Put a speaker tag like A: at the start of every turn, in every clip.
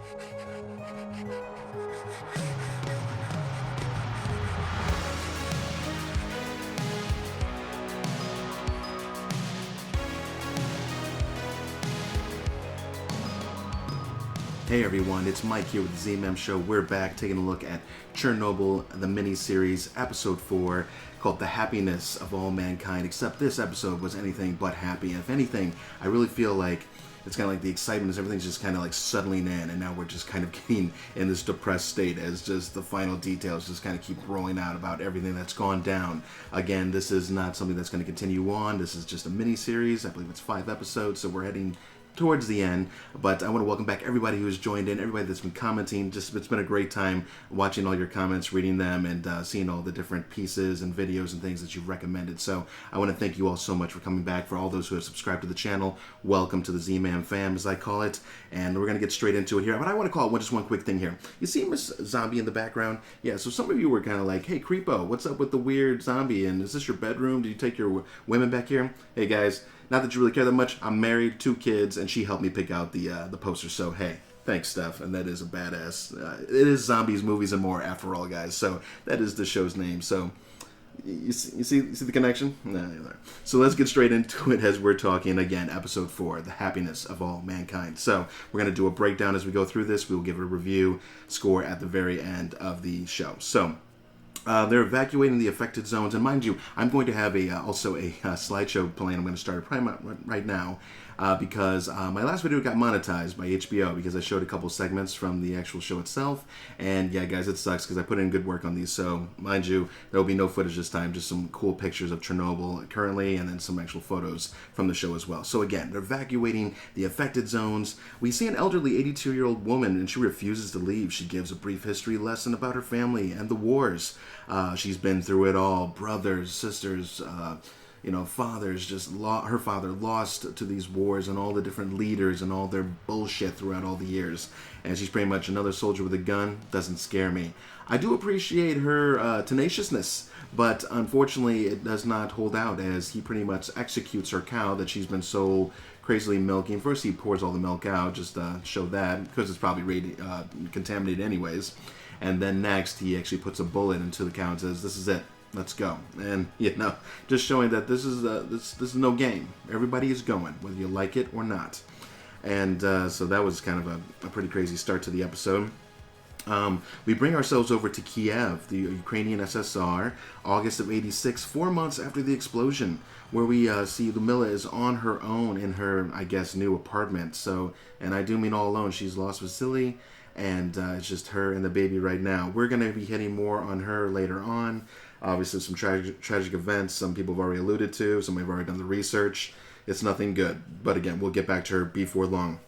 A: Hey everyone, it's Mike here with the Z-Man Show. We're back taking a look at Chernobyl, the mini-series, episode 4, called The Happiness of All Mankind, except this episode was anything but happy. And if anything, I really feel like it's kind of like the excitement is everything's just kind of like settling in, and now we're just kind of getting in this depressed state as just the final details just kind of keep rolling out about everything that's gone down. Again, this is not something that's going to continue on. This is just a mini-series. I believe it's 5 episodes, so we're heading towards the end. But I want to welcome back everybody who has joined in, everybody that's been commenting. Just it's been a great time watching all your comments, reading them, and seeing all the different pieces and videos and things that you've recommended. So I want to thank you all so much for coming back. For all those who have subscribed to the channel, welcome to the Z-Man fam, as I call it. And we're going to get straight into it here. But I want to call it just one quick thing here. You see Miss Zombie in the background? Yeah, so some of you were kind of like, hey, Creepo, what's up with the weird zombie? And is this your bedroom? Did you take your women back here? Hey, guys. Not that you really care that much. I'm married, 2 kids, and she helped me pick out the poster. So, hey, thanks, Steph. And that is a badass. It is Zombies, Movies, and More, after all, guys. So, that is the show's name. So, you see the connection? No, so, let's get straight into it as we're talking, again, episode 4, The Happiness of All Mankind. So, we're going to do a breakdown as we go through this. We'll give a review score at the very end of the show. So, they're evacuating the affected zones, and mind you, I'm going to have also a slideshow playing. I'm going to start it right now because my last video got monetized by HBO because I showed a couple segments from the actual show itself, and yeah, guys, it sucks because I put in good work on these. So, mind you, there will be no footage this time, just some cool pictures of Chernobyl currently, and then some actual photos from the show as well. So again, they're evacuating the affected zones. We see an elderly 82-year-old woman, and she refuses to leave. She gives a brief history lesson about her family and the wars. She's been through it all. Brothers, sisters, fathers. Just her father lost to these wars, and all the different leaders and all their bullshit throughout all the years. And she's pretty much another soldier with a gun. Doesn't scare me. I do appreciate her tenaciousness, but unfortunately it does not hold out, as he pretty much executes her cow that she's been so crazily milking. First he pours all the milk out, just to show that, because it's probably contaminated anyways. And then next, he actually puts a bullet into the cow and says, "This is it. Let's go." And just showing that this is no game. Everybody is going, whether you like it or not. And so that was kind of a pretty crazy start to the episode. We bring ourselves over to Kiev, the Ukrainian SSR, August of '86, 4 months after the explosion, where we see Ludmilla is on her own in her, I guess, new apartment. So, and I do mean all alone. She's lost Vasily, and it's just her and the baby right now. We're going to be hitting more on her later on. Obviously, some tragic events some people have already alluded to. Some have already done the research. It's nothing good. But again, we'll get back to her before long.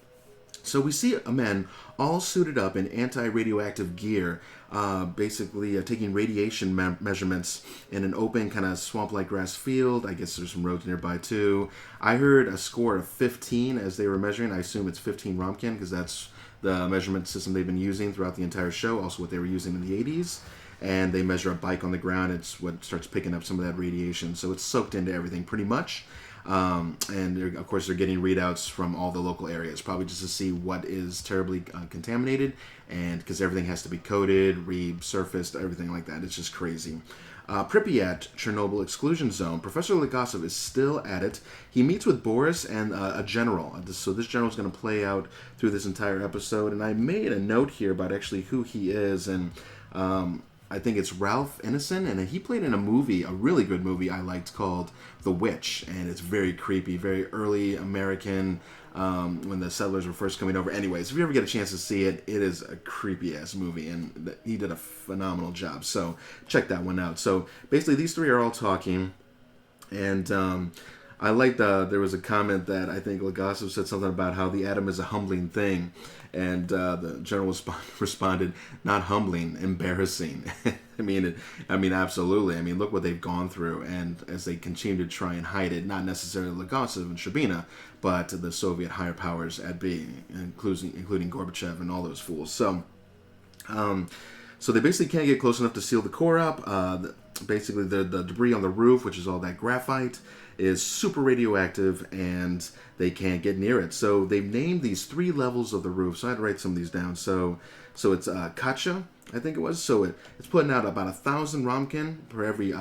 A: So we see men all suited up in anti-radioactive gear, basically taking radiation measurements in an open kind of swamp-like grass field. I guess there's some roads nearby too. I heard a score of 15 as they were measuring. I assume it's 15 Roentgen because that's the measurement system they've been using throughout the entire show, also what they were using in the 80s. And they measure a bike on the ground. It's what starts picking up some of that radiation. So it's soaked into everything pretty much. And of course, they're getting readouts from all the local areas, probably just to see what is terribly contaminated, and because everything has to be coated, resurfaced, everything like that. It's just crazy. Pripyat, Chernobyl exclusion zone. Professor Legasov is still at it. He meets with Boris and a general. So this general is going to play out through this entire episode. And I made a note here about actually who he is. And I think it's Ralph Ineson. And he played in a movie, a really good movie I liked, called The Witch. And it's very creepy, very early American, when the settlers were first coming over. Anyways, if you ever get a chance to see it, it is a creepy-ass movie, and he did a phenomenal job. So check that one out. So basically, these three are all talking, and I liked there was a comment that I think Legasov said something about how the atom is a humbling thing, and the general responded, "Not humbling, embarrassing." I mean, absolutely. I mean, look what they've gone through, and as they continue to try and hide it, not necessarily Legasov and Shabina, but the Soviet higher powers at B, including Gorbachev and all those fools. So, so they basically can't get close enough to seal the core up. basically the debris on the roof, which is all that graphite, is super radioactive, and they can't get near it. So they've named these 3 levels of the roof. So I had to write some of these down. So it's Kacha, I think it was. So it's putting out about 1,000 Romkin per every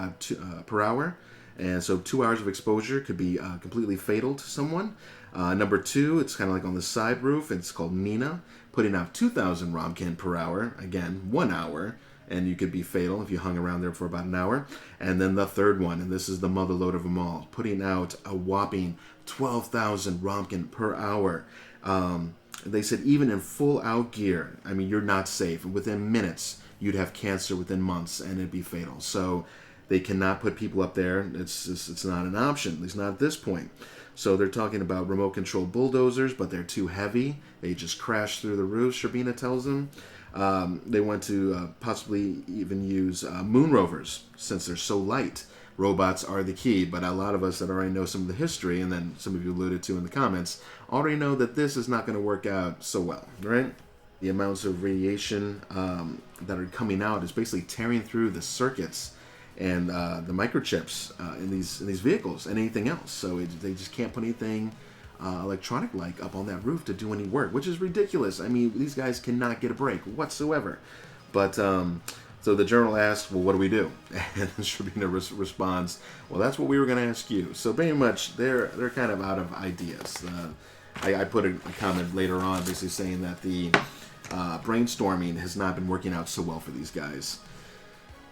A: per hour. And so 2 hours of exposure could be completely fatal to someone. Number 2, it's kind of like on the side roof. It's called Nina, putting out 2,000 Romkin per hour. Again, 1 hour. And you could be fatal if you hung around there for about an hour. And then the third one, and this is the mother lode of them all, putting out a whopping 12,000 Romkin per hour. They said even in full out gear, I mean, you're not safe. Within minutes, you'd have cancer within months, and it'd be fatal. So they cannot put people up there. It's not an option, at least not at this point. So they're talking about remote control bulldozers, but they're too heavy. They just crash through the roof, Sherbina tells them. They want to possibly even use moon rovers, since they're so light. Robots are the key, but a lot of us that already know some of the history, and then some of you alluded to in the comments, already know that this is not going to work out so well, right? The amounts of radiation that are coming out is basically tearing through the circuits and the microchips in these vehicles and anything else. So they just can't put anything electronic-like up on that roof to do any work, which is ridiculous. I mean, these guys cannot get a break whatsoever. But so the journal asks, well, what do we do? And Sherbina responds, well, that's what we were going to ask you. So pretty much they're kind of out of ideas. I put a comment later on basically saying that the brainstorming has not been working out so well for these guys.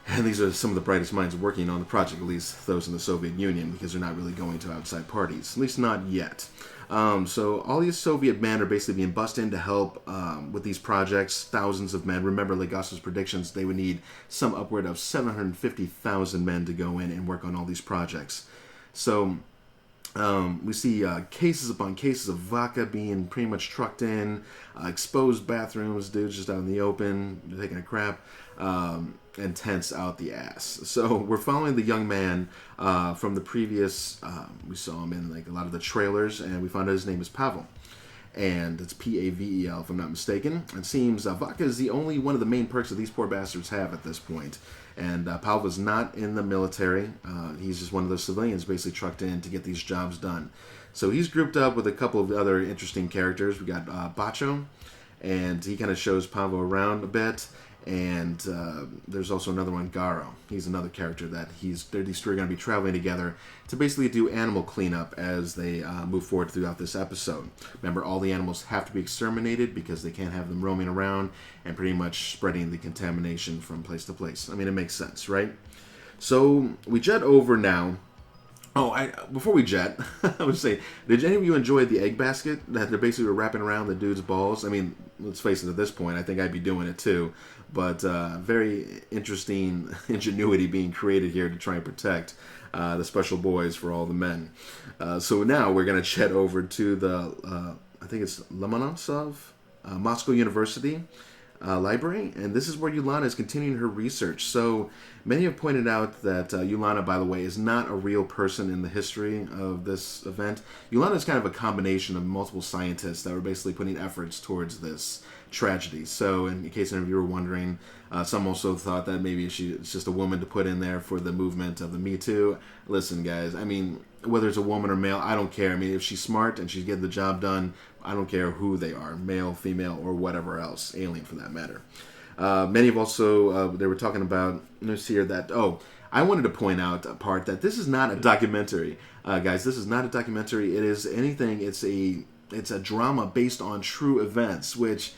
A: And these are some of the brightest minds working on the project, at least those in the Soviet Union, because they're not really going to outside parties, at least not yet. So all these Soviet men are basically being bussed in to help with these projects. Thousands of men. Remember Legasso's predictions, they would need some upward of 750,000 men to go in and work on all these projects. So we see cases upon cases of vodka being pretty much trucked in, exposed bathrooms, dudes just out in the open, taking a crap, and tents out the ass. So we're following the young man from the previous, we saw him in like a lot of the trailers, and we found out his name is Pavel. And it's Pavel, if I'm not mistaken. It seems vodka is the only one of the main perks that these poor bastards have at this point. And Pavel is not in the military. He's just one of those civilians basically trucked in to get these jobs done. So he's grouped up with a couple of other interesting characters. We got Bacho, and he kind of shows Pavel around a bit. And there's also another one, Garo. He's another character that these three are going to be traveling together to basically do animal cleanup as they move forward throughout this episode. Remember, all the animals have to be exterminated because they can't have them roaming around and pretty much spreading the contamination from place to place. I mean, it makes sense, right? So we jet over now. Oh, before we jet, I would say, did any of you enjoy the egg basket that they're basically wrapping around the dude's balls? I mean, let's face it, at this point, I think I'd be doing it too. But very interesting ingenuity being created here to try and protect the special boys for all the men. So now we're going to jet over to the, I think it's Lomonosov, Moscow University library. And this is where Yulana is continuing her research. So many have pointed out that Yulana, by the way, is not a real person in the history of this event. Yulana is kind of a combination of multiple scientists that were basically putting efforts towards this tragedy. So in case any of you were wondering, some also thought that maybe it's just a woman to put in there for the movement of the Me Too. Listen, guys, I mean, whether it's a woman or male, I don't care. I mean, if she's smart and she's getting the job done, I don't care who they are, male, female, or whatever else, alien for that matter. Many have also, they were talking about this here that, I wanted to point out a part that this is not a documentary. Guys, this is not a documentary. It is anything, it's a drama based on true events, which,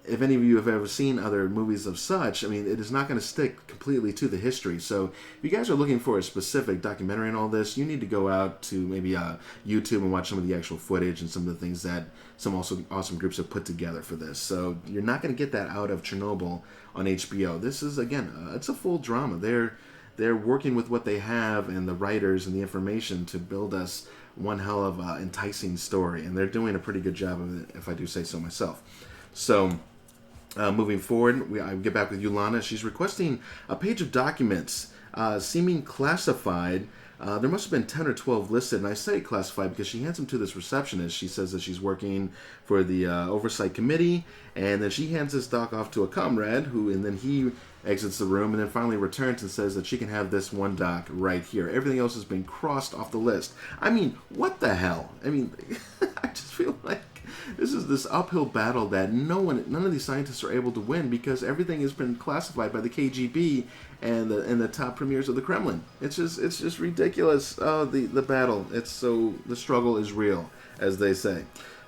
A: if any of you have ever seen other movies of such, I mean, it is not going to stick completely to the history. So if you guys are looking for a specific documentary and all this, you need to go out to maybe YouTube and watch some of the actual footage and some of the things that some also awesome groups have put together for this. So you're not going to get that out of Chernobyl on HBO. This is, again, it's a full drama. They're working with what they have and the writers and the information to build us one hell of an enticing story. And they're doing a pretty good job of it, if I do say so myself. So moving forward, I get back with Yulana. She's requesting a page of documents seeming classified There must have been 10 or 12 listed, and I say classified because she hands them to this receptionist. She says that she's working for the oversight committee, and then she hands this doc off to a comrade, and then he exits the room, and then finally returns and says that she can have this one doc right here. Everything else has been crossed off the list. I mean, what the hell? I mean, I just feel like this is this uphill battle that none of these scientists are able to win because everything has been classified by the KGB and the top premiers of the Kremlin. It's just ridiculous. Oh, the battle. The struggle is real, as they say.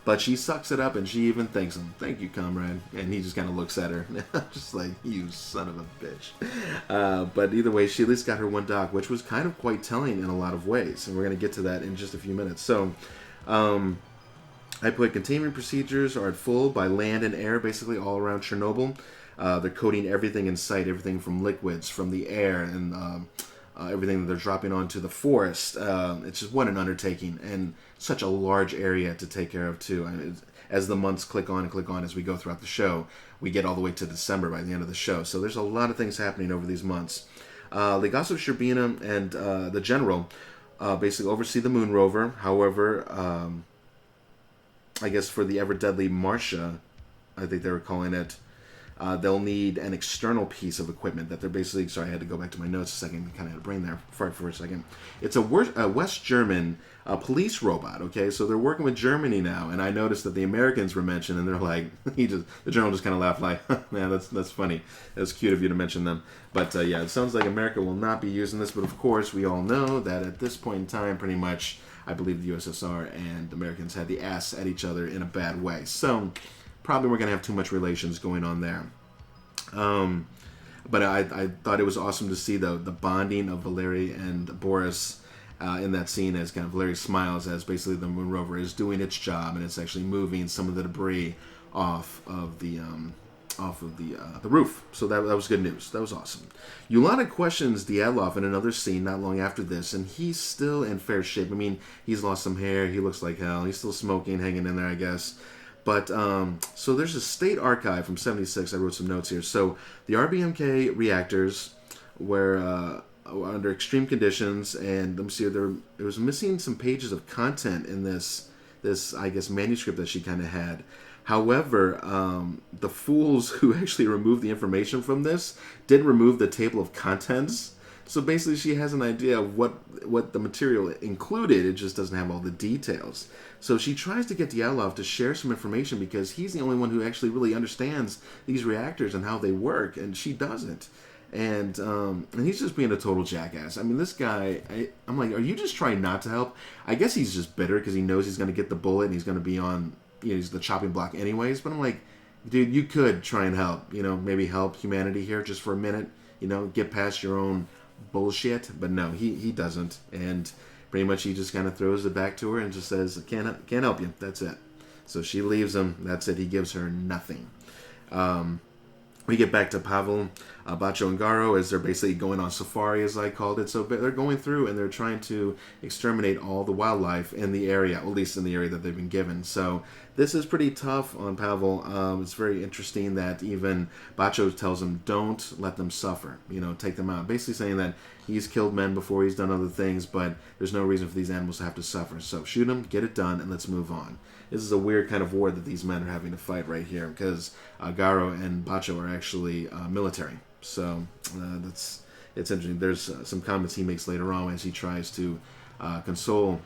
A: But she sucks it up and she even thanks him. Thank you, comrade. And he just kind of looks at her, just like, you son of a bitch. But either way, she at least got her one doc, which was kind of quite telling in a lot of ways. And we're going to get to that in just a few minutes. So, I put containment procedures are at full by land and air, basically all around Chernobyl. They're coating everything in sight, everything from liquids, from the air, and everything that they're dropping onto the forest. It's just what an undertaking, and such a large area to take care of, too. And as the months click on as we go throughout the show, we get all the way to December by the end of the show. So there's a lot of things happening over these months. Legasov Sherbina and the general basically oversee the moon rover. However, I guess for the ever-deadly Marcia, I think they were calling it, they'll need an external piece of equipment that they're basically... Sorry, I had to go back to my notes a second. Kind of had a brain there for a second. It's a West German police robot, okay? So they're working with Germany now, and I noticed that the Americans were mentioned, and they're like... the general just kind of laughed like, man, that's funny. That's cute of you to mention them. But yeah, it sounds like America will not be using this, but of course, we all know that at this point in time, pretty much... I believe the USSR and the Americans had the ass at each other in a bad way. So, probably we're going to have too much relations going on there. But I thought it was awesome to see the bonding of Valery and Boris in that scene, as kind of Valery smiles as basically the moon rover is doing its job and it's actually moving some of the debris off of the roof. So that was good news. That was awesome. Yulana questions Dyatlov in another scene not long after this, and he's still in fair shape. I mean, he's lost some hair. He looks like hell. He's still smoking, hanging in there, I guess. But, so there's a state archive from 76. I wrote some notes here. So the RBMK reactors were under extreme conditions, and let me see, it was missing some pages of content in this I guess, manuscript that she kind of had. However, the fools who actually removed the information from this did remove the table of contents. So basically, she has an idea of what the material included. It just doesn't have all the details. So she tries to get Dyatlov to share some information because he's the only one who actually really understands these reactors and how they work, and she doesn't. And he's just being a total jackass. I mean, this guy, I'm like, are you just trying not to help? I guess he's just bitter because he knows he's going to get the bullet and he's going to be on... he's the chopping block anyways, but I'm like, dude, you could try and help, maybe help humanity here just for a minute, get past your own bullshit, but no, he doesn't, and pretty much he just kind of throws it back to her and just says, can't help you, that's it. So she leaves him, that's it, he gives her nothing. We get back to Pavel, Bacho, and Garo as they're basically going on safari, as I called it. So they're going through and they're trying to exterminate all the wildlife in the area, at least in the area that they've been given. So this is pretty tough on Pavel. It's very interesting that even Bacho tells him, don't let them suffer, take them out. Basically saying that he's killed men before, he's done other things, but there's no reason for these animals to have to suffer. So shoot them, get it done, and let's move on. This is a weird kind of war that these men are having to fight right here because Garo and Bacho are actually military. So it's interesting. There's some comments he makes later on as he tries to console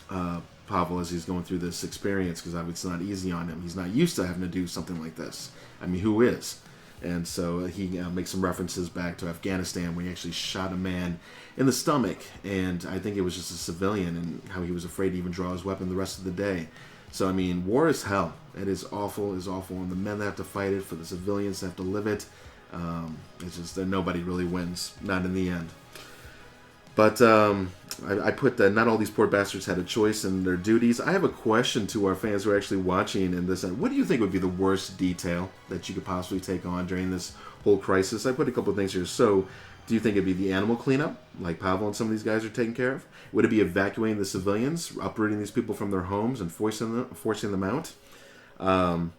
A: Pavel as he's going through this experience because obviously it's not easy on him. He's not used to having to do something like this. I mean, who is? And so he makes some references back to Afghanistan where he actually shot a man in the stomach, and I think it was just a civilian, and how he was afraid to even draw his weapon the rest of the day. So, I mean, war is hell. It is awful, and the men that have to fight it, for the civilians that have to live it, it's just that nobody really wins, not in the end. But I put that not all these poor bastards had a choice in their duties. I have a question to our fans who are actually watching in this. What do you think would be the worst detail that you could possibly take on during this whole crisis? I put a couple of things here. So, do you think it'd be the animal cleanup, like Pavel and some of these guys are taking care of? Would it be evacuating the civilians, uprooting these people from their homes and forcing them out?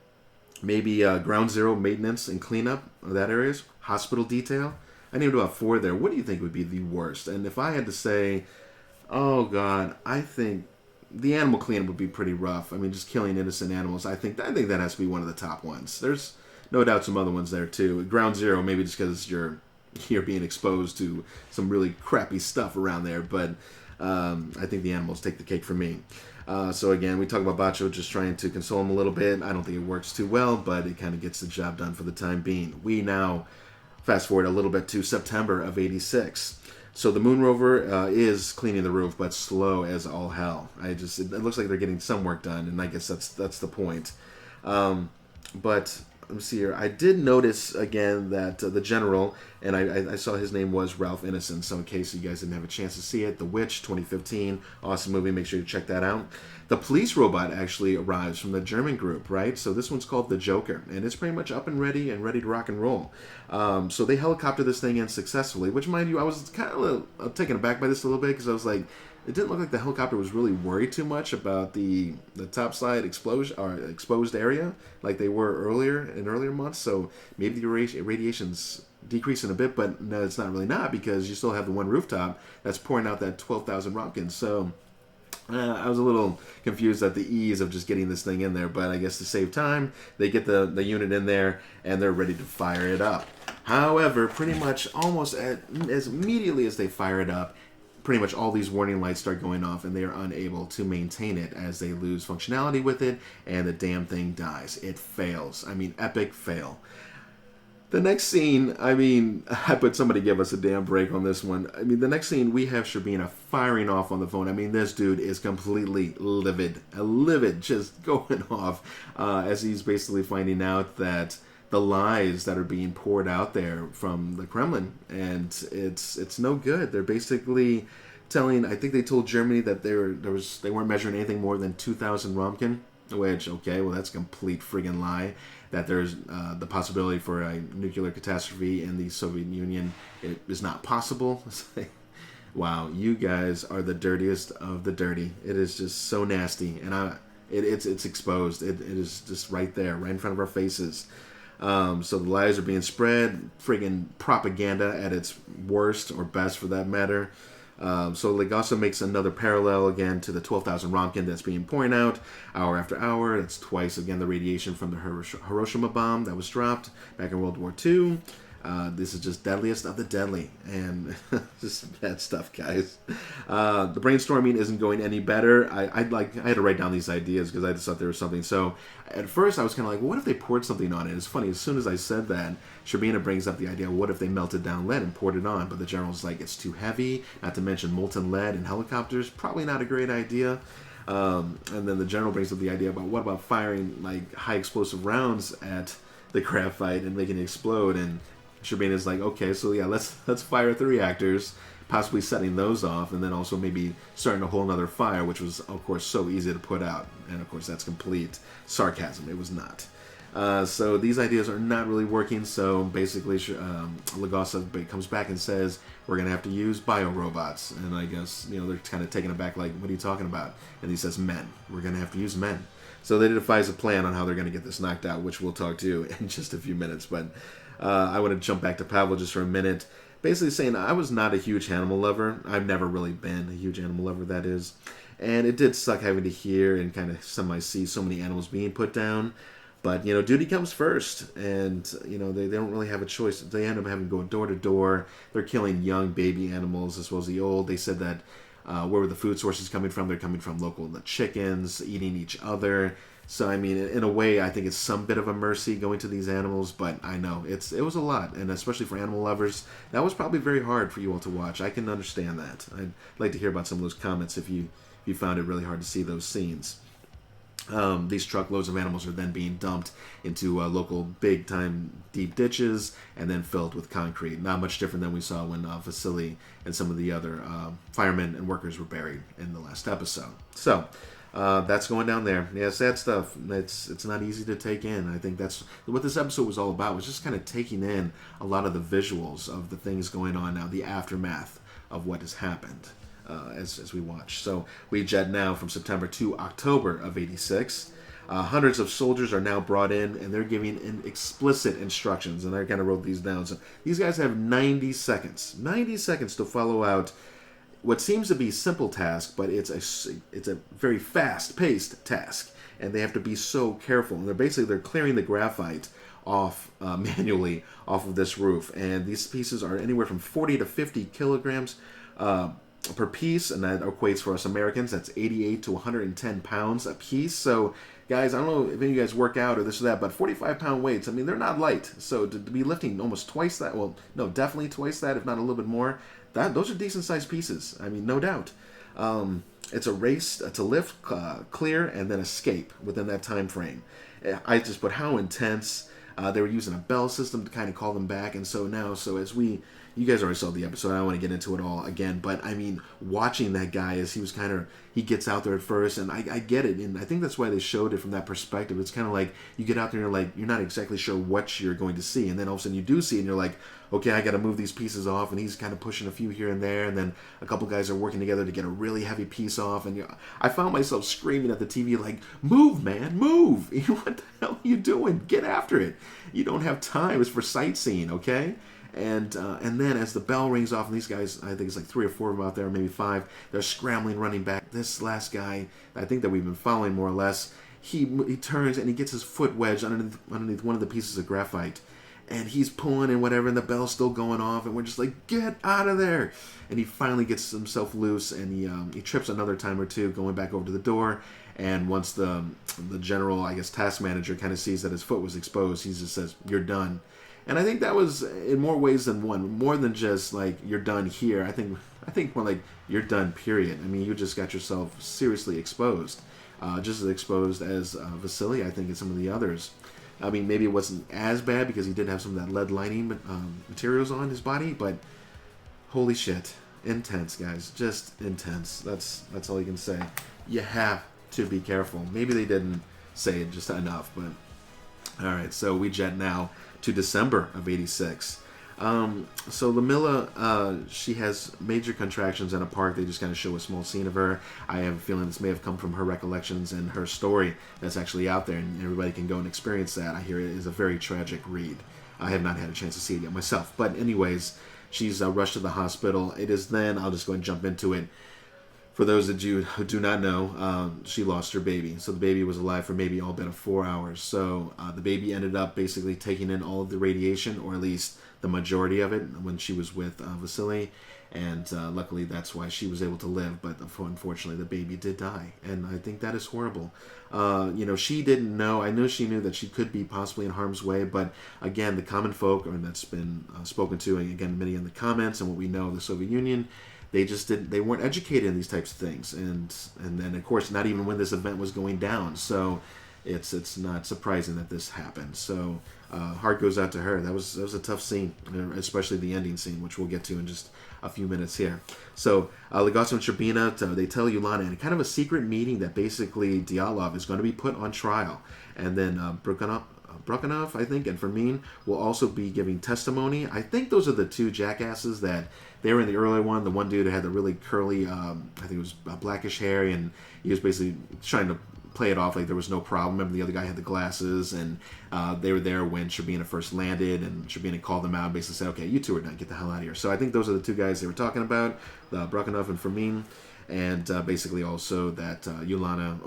A: Maybe ground zero maintenance and cleanup of that areas? Hospital detail? I named about 4 there. What do you think would be the worst? And if I had to say, Oh God, I think the animal cleanup would be pretty rough. I mean, just killing innocent animals. I think that has to be one of the top ones. There's no doubt some other ones there too. Ground Zero, maybe just because you're being exposed to some really crappy stuff around there. But I think the animals take the cake for me. So again, we talk about Bacho just trying to console him a little bit. I don't think it works too well, but it kind of gets the job done for the time being. We now fast forward a little bit to September of '86. So the moon rover is cleaning the roof, but slow as all hell. It looks like they're getting some work done, and I guess that's the point. But let me see here. I did notice again that the general, and I saw his name was Ralph Ineson. So in case you guys didn't have a chance to see it, The Witch, 2015, awesome movie. Make sure you check that out. The police robot actually arrives from the German group, right? So this one's called the Joker, and it's pretty much up and ready to rock and roll. So they helicopter this thing in successfully, which, mind you, I was kind of taken aback by this a little bit because I was like, it didn't look like the helicopter was really worried too much about the topside explosion or exposed area like they were in earlier months. So maybe the radiation's decreasing a bit, but no, it's not really not because you still have the one rooftop that's pouring out that 12,000 rockets. So I was a little confused at the ease of just getting this thing in there, but I guess to save time, they get the unit in there and they're ready to fire it up. However, pretty much almost as immediately as they fire it up, pretty much all these warning lights start going off and they are unable to maintain it as they lose functionality with it and the damn thing dies. It fails. I mean, epic fail. The next scene, I mean, I put somebody give us a damn break on this one. I mean, the next scene, we have Sherbina firing off on the phone. I mean, this dude is completely livid, just going off as he's basically finding out that the lies that are being poured out there from the Kremlin, and it's no good. They're basically telling. I think they told Germany that they weren't measuring anything more than 2,000 Romkin, which okay, well that's a complete friggin' lie. That there's the possibility for a nuclear catastrophe in the Soviet Union is not possible. Wow, you guys are the dirtiest of the dirty. It is just so nasty, and it's exposed. It is just right there, right in front of our faces. So the lies are being spread, friggin' propaganda at its worst or best for that matter. So Legosa makes another parallel again to the 12,000 Romkin that's being pouring out hour after hour. It's twice again the radiation from the Hiroshima bomb that was dropped back in World War II. This is just deadliest of the deadly, and just bad stuff, guys. The brainstorming isn't going any better. I had to write down these ideas because I just thought there was something. So at first I was kind of like, well, what if they poured something on it? It's funny, as soon as I said that, Sherbina brings up the idea, what if they melted down lead and poured it on? But the general's like, it's too heavy, not to mention molten lead in helicopters, probably not a great idea. And then the general brings up the idea about what about firing like high explosive rounds at the graphite and making it explode, and Sherbina's like, okay, so yeah, let's fire 3 reactors, possibly setting those off, and then also maybe starting a whole another fire, which was, of course, so easy to put out. And, of course, that's complete sarcasm. It was not. So these ideas are not really working, so basically Legosa comes back and says, we're going to have to use biorobots. And I guess, they're kind of taken aback, like, what are you talking about? And he says, men. We're going to have to use men. So they devise a plan on how they're going to get this knocked out, which we'll talk to in just a few minutes. But I want to jump back to Pavel just for a minute. Basically saying I was not a huge animal lover. I've never really been a huge animal lover, that is. And it did suck having to hear and kind of semi-see so many animals being put down. But, duty comes first. And, they don't really have a choice. They end up having to go door to door. They're killing young baby animals as well as the old. They said that where were the food sources coming from? They're coming from local chickens, eating each other. So, I mean, in a way, I think it's some bit of a mercy going to these animals, but I know it was a lot, and especially for animal lovers, that was probably very hard for you all to watch. I can understand that. I'd like to hear about some of those comments if you found it really hard to see those scenes. These truckloads of animals are then being dumped into local big-time deep ditches and then filled with concrete. Not much different than we saw when Vasily and some of the other firemen and workers were buried in the last episode. So that's going down there. Yeah, sad stuff. It's not easy to take in. I think that's what this episode was all about, was just kind of taking in a lot of the visuals of the things going on now, the aftermath of what has happened as we watch. So we jet now from September to October of '86. Hundreds of soldiers are now brought in, and they're giving explicit instructions, and I kind of wrote these down. So these guys have 90 seconds to follow out what seems to be a simple task, but it's a very fast-paced task, and they have to be so careful. And they're clearing the graphite off manually off of this roof, and these pieces are anywhere from 40 to 50 kilograms per piece, and that equates for us Americans, that's 88 to 110 pounds a piece. So guys, I don't know if any of you guys work out or this or that, but 45-pound weights, I mean, they're not light. So to be lifting almost twice that, well, no, definitely twice that, if not a little bit more, those are decent sized pieces. I mean, no doubt. It's a race to lift, clear, and then escape within that time frame. I just put how intense. They were using a bell system to kind of call them back, and so now, you guys already saw the episode, I don't want to get into it all again, but I mean, watching that guy as he gets out there at first, and I get it, and I think that's why they showed it from that perspective. It's kind of like, you get out there and you're not exactly sure what you're going to see, and then all of a sudden you do see, and you're like, okay, I got to move these pieces off, and he's kind of pushing a few here and there, and then a couple guys are working together to get a really heavy piece off, and I found myself screaming at the TV like, move, man, move! What the hell are you doing? Get after it! You don't have time. It's for sightseeing, okay? And then as the bell rings off, and these guys, I think it's like 3 or 4 of them out there, maybe 5, they're scrambling, running back. This last guy, I think that we've been following more or less, he turns and he gets his foot wedged underneath one of the pieces of graphite. And he's pulling and whatever, and the bell's still going off, and we're just like, get out of there! And he finally gets himself loose, and he trips another time or two, going back over to the door. And once the general, I guess, task manager kind of sees that his foot was exposed, he just says, you're done. And I think that was in more ways than one, more than just like, you're done here. I think more like, you're done, period. I mean, you just got yourself seriously exposed. Just as exposed as Vasily, I think, and some of the others. I mean, maybe it wasn't as bad because he did have some of that lead lining materials on his body, but holy shit. Intense, guys. Just intense. That's all you can say. You have to be careful. Maybe they didn't say it just enough, but all right, so we jet now to December of 86. So Lamilla, she has major contractions in a park. They just kind of show a small scene of her. I have a feeling this may have come from her recollections and her story that's actually out there, and everybody can go and experience that. I hear it is a very tragic read. I have not had a chance to see it yet myself. But anyways, she's rushed to the hospital. It is then, I'll just go and jump into it. For those of you who do not know, she lost her baby. So the baby was alive for maybe all but 4 hours. So the baby ended up basically taking in all of the radiation, or at least the majority of it, when she was with Vasily. And luckily that's why she was able to live. But unfortunately the baby did die. And I think that is horrible. She didn't know. I know she knew that she could be possibly in harm's way. But again, the common folk, and that's been spoken to, and again, many in the comments and what we know of the Soviet Union, they weren't educated in these types of things, and then of course not even when this event was going down. So it's not surprising that this happened. So heart goes out to her. That was a tough scene, especially the ending scene, which we'll get to in just a few minutes here. So Legasov and Sherbina, they tell Yulana in kind of a secret meeting that basically Dialov is going to be put on trial, and then Brukhanov, I think, and Fermin will also be giving testimony. I think those are the two jackasses that they were in the earlier one. The one dude had the really curly, I think it was blackish hair, and he was basically trying to play it off like there was no problem. Remember, the other guy had the glasses, and they were there when Sherbina first landed, and Sherbina called them out and basically said, okay, you two are done, get the hell out of here. So I think those are the two guys they were talking about, Brukhanov and Fermin. And basically also that Yulana,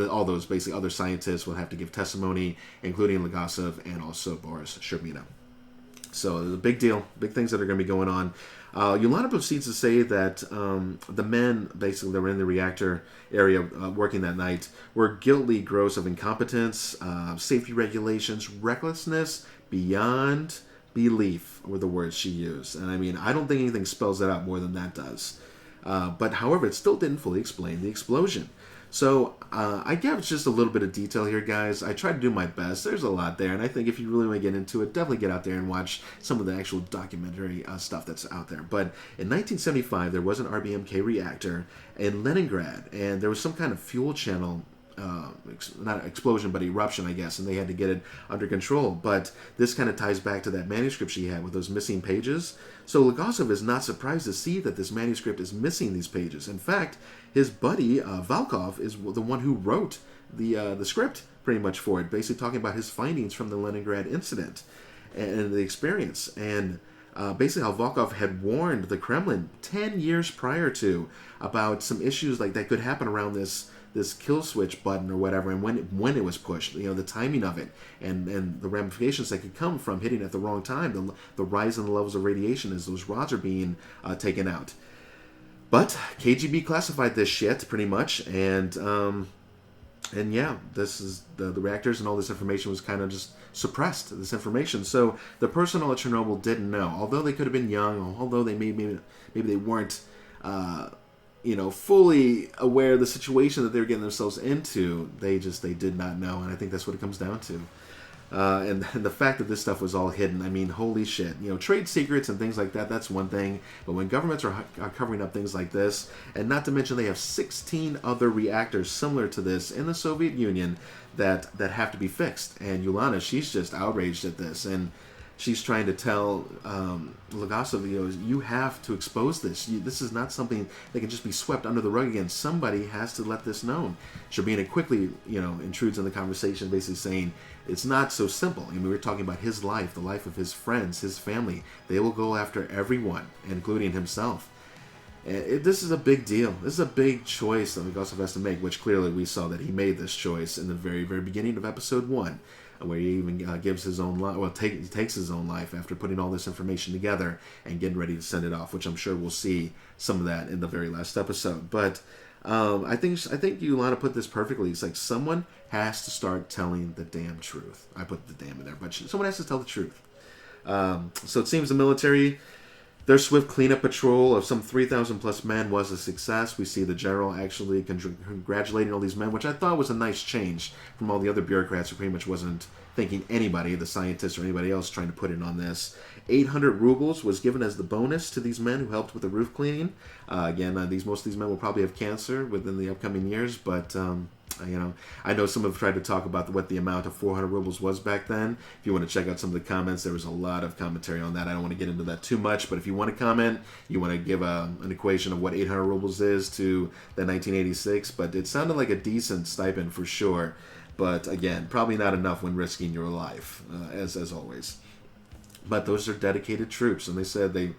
A: all those basically other scientists will have to give testimony, including Legasov and also Boris Sherbina. So there's a big deal, big things that are going to be going on. Yulana proceeds to say that the men basically that were in the reactor area working that night were guilty gross of incompetence, safety regulations, recklessness beyond belief were the words she used. And I mean, I don't think anything spells that out more than that does. But however, it still didn't fully explain the explosion. So I gave just a little bit of detail here, guys. I tried to do my best. There's a lot there, and I think if you really want to get into it, definitely get out there and watch some of the actual documentary stuff that's out there. But in 1975, there was an RBMK reactor in Leningrad, and there was some kind of fuel channel, not explosion, but eruption, I guess, and they had to get it under control. But this kind of ties back to that manuscript she had with those missing pages. So Legasov is not surprised to see that this manuscript is missing these pages. In fact, his buddy, Valkov, is the one who wrote the script, pretty much, for it, basically talking about his findings from the Leningrad incident and the experience. And basically how Volkov had warned the Kremlin 10 years prior to about some issues like that could happen around this kill switch button or whatever, and when it was pushed, the timing of it, and the ramifications that could come from hitting at the wrong time, the rise in the levels of radiation as those rods are being taken out. But KGB classified this shit pretty much, and yeah, this is the reactors and all this information was kind of just suppressed. This information, so the personnel at Chernobyl didn't know, although they could have been young, although they maybe they weren't. Fully aware of the situation that they were getting themselves into. They did not know, and I think that's what it comes down to. And the fact that this stuff was all hidden, I mean, holy shit. Trade secrets and things like that, that's one thing. But when governments are covering up things like this, and not to mention they have 16 other reactors similar to this in the Soviet Union that have to be fixed. And Yulana, she's just outraged at this. And she's trying to tell Legasov, you have to expose this. This is not something that can just be swept under the rug again. Somebody has to let this known. Sherbina quickly, intrudes in the conversation, basically saying it's not so simple. I mean, we're talking about his life, the life of his friends, his family. They will go after everyone, including himself. This is a big deal. This is a big choice that Legasov has to make, which clearly we saw that he made this choice in the very, very beginning of episode 1. Where he even gives his own life, takes his own life after putting all this information together and getting ready to send it off, which I'm sure we'll see some of that in the very last episode. But I think Yulana put this perfectly. It's like someone has to start telling the damn truth. I put the damn in there, but someone has to tell the truth. So it seems the military, their swift cleanup patrol of some 3,000 plus men was a success. We see the general actually congratulating all these men, which I thought was a nice change from all the other bureaucrats who pretty much wasn't thanking anybody, the scientists or anybody else trying to put in on this. 800 rubles was given as the bonus to these men who helped with the roof cleaning. Again, most of these men will probably have cancer within the upcoming years, but I know some have tried to talk about what the amount of 400 rubles was back then. If you want to check out some of the comments, there was a lot of commentary on that. I don't want to get into that too much, but if you want to comment, you want to give an equation of what 800 rubles is to the 1986, but it sounded like a decent stipend for sure. But again, probably not enough when risking your life, as always. But those are dedicated troops, and they said they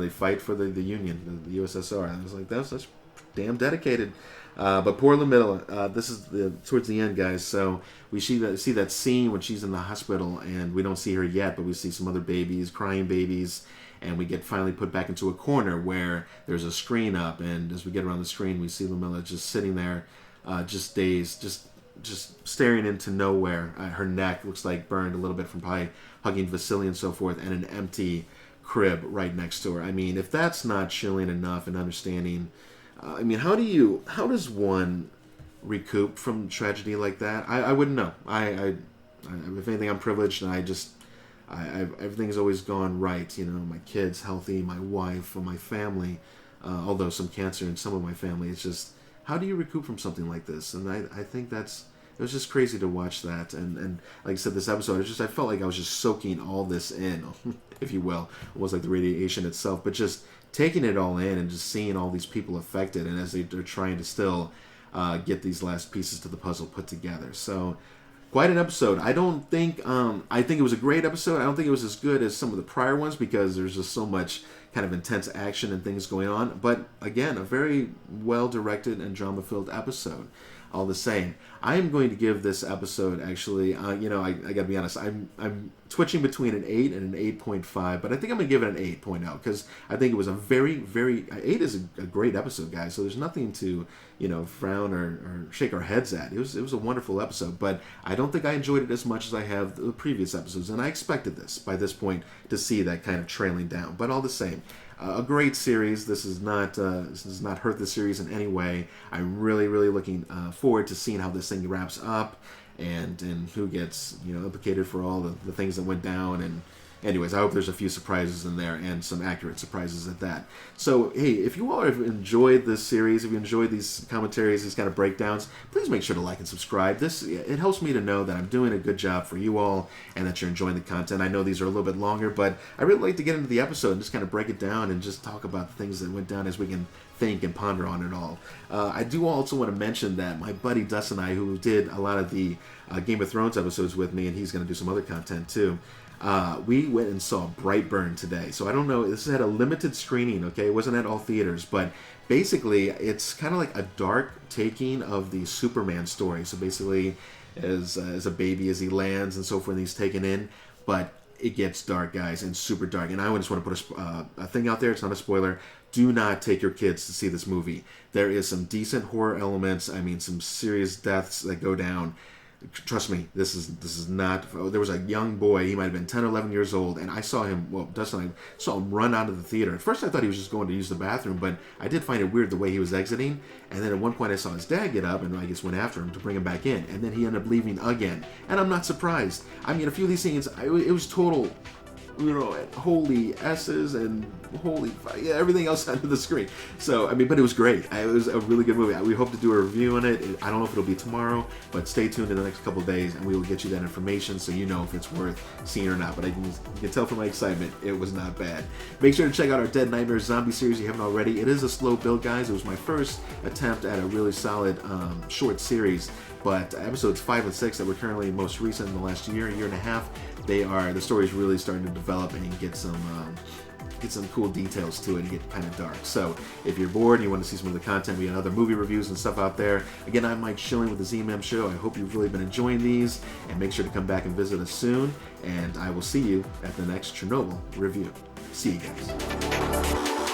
A: fight for the Union, the USSR. And I was like, that's damn dedicated. But poor Ludmilla, this is towards the end, guys. So we see that scene when she's in the hospital, and we don't see her yet, but we see some other babies, crying babies, and we get finally put back into a corner where there's a screen up, and as we get around the screen, we see Ludmilla just sitting there, just dazed, just staring into nowhere. Her neck looks like burned a little bit from probably hugging Vasily and so forth, and an empty crib right next to her. I mean, if that's not chilling enough and understanding, I mean, how does one recoup from tragedy like that? I wouldn't know. I if anything, I'm privileged, and everything's always gone right. My kids healthy, my wife, my family, although some cancer in some of my family. It's just, how do you recoup from something like this? And I think it was just crazy to watch that. And like I said, this episode, I felt like I was just soaking all this in, if you will. Almost like the radiation itself, but just taking it all in and just seeing all these people affected, and as they're trying to still get these last pieces to the puzzle put together. So quite an episode. I think it was a great episode. I don't think it was as good as some of the prior ones because there's just so much kind of intense action and things going on. But again, a very well directed and drama filled episode. All the same, I am going to give this episode, actually, I gotta be honest, I'm twitching between an 8 and an 8.5, but I think I'm gonna give it an 8.0 because I think it was a very, very, 8 is a great episode, guys, so there's nothing to, frown or shake our heads at. It was a wonderful episode, but I don't think I enjoyed it as much as I have the previous episodes, and I expected this, by this point, to see that kind of trailing down, but all the same. A great series. This does not hurt the series in any way. I'm really, really looking forward to seeing how this thing wraps up, and who gets implicated for all the things that went down. And anyways, I hope there's a few surprises in there and some accurate surprises at that. So hey, if you all have enjoyed this series, if you enjoyed these commentaries, these kind of breakdowns, please make sure to like and subscribe. It helps me to know that I'm doing a good job for you all and that you're enjoying the content. I know these are a little bit longer, but I really like to get into the episode and just kind of break it down and just talk about the things that went down as we can think and ponder on it all. I do also want to mention that my buddy Dustin and I, who did a lot of the Game of Thrones episodes with me, and he's going to do some other content too, We went and saw Brightburn today. So I don't know, this had a limited screening, okay? It wasn't at all theaters, but basically it's kind of like a dark taking of the Superman story. So basically, as a baby, as he lands and so forth, he's taken in, but it gets dark, guys, and super dark. And I just want to put a thing out there. It's not a spoiler. Do not take your kids to see this movie. There is some decent horror elements. I mean, some serious deaths that go down. Trust me, this is not. There was a young boy. He might have been 10 or 11 years old, and I saw him. Well, Dustin and I saw him run out of the theater. At first, I thought he was just going to use the bathroom, but I did find it weird the way he was exiting. And then at one point, I saw his dad get up, and I guess went after him to bring him back in. And then he ended up leaving again. And I'm not surprised. I mean, a few of these scenes, it was total, holy S's and holy, everything else under the screen. So, I mean, but it was great. It was a really good movie. We hope to do a review on it. I don't know if it'll be tomorrow, but stay tuned in the next couple of days and we will get you that information so you know if it's worth seeing or not. But you can tell from my excitement, it was not bad. Make sure to check out our Dead Nightmares zombie series if you haven't already. It is a slow build, guys. It was my first attempt at a really solid short series. But episodes 5 and 6 that were currently most recent in the last year and a half, the story's really starting to develop and get some cool details to it and get kind of dark. So if you're bored and you want to see some of the content, we got other movie reviews and stuff out there. Again, I'm Mike Schilling with the Z-Man Show. I hope you've really been enjoying these, and make sure to come back and visit us soon. And I will see you at the next Chernobyl review. See you guys.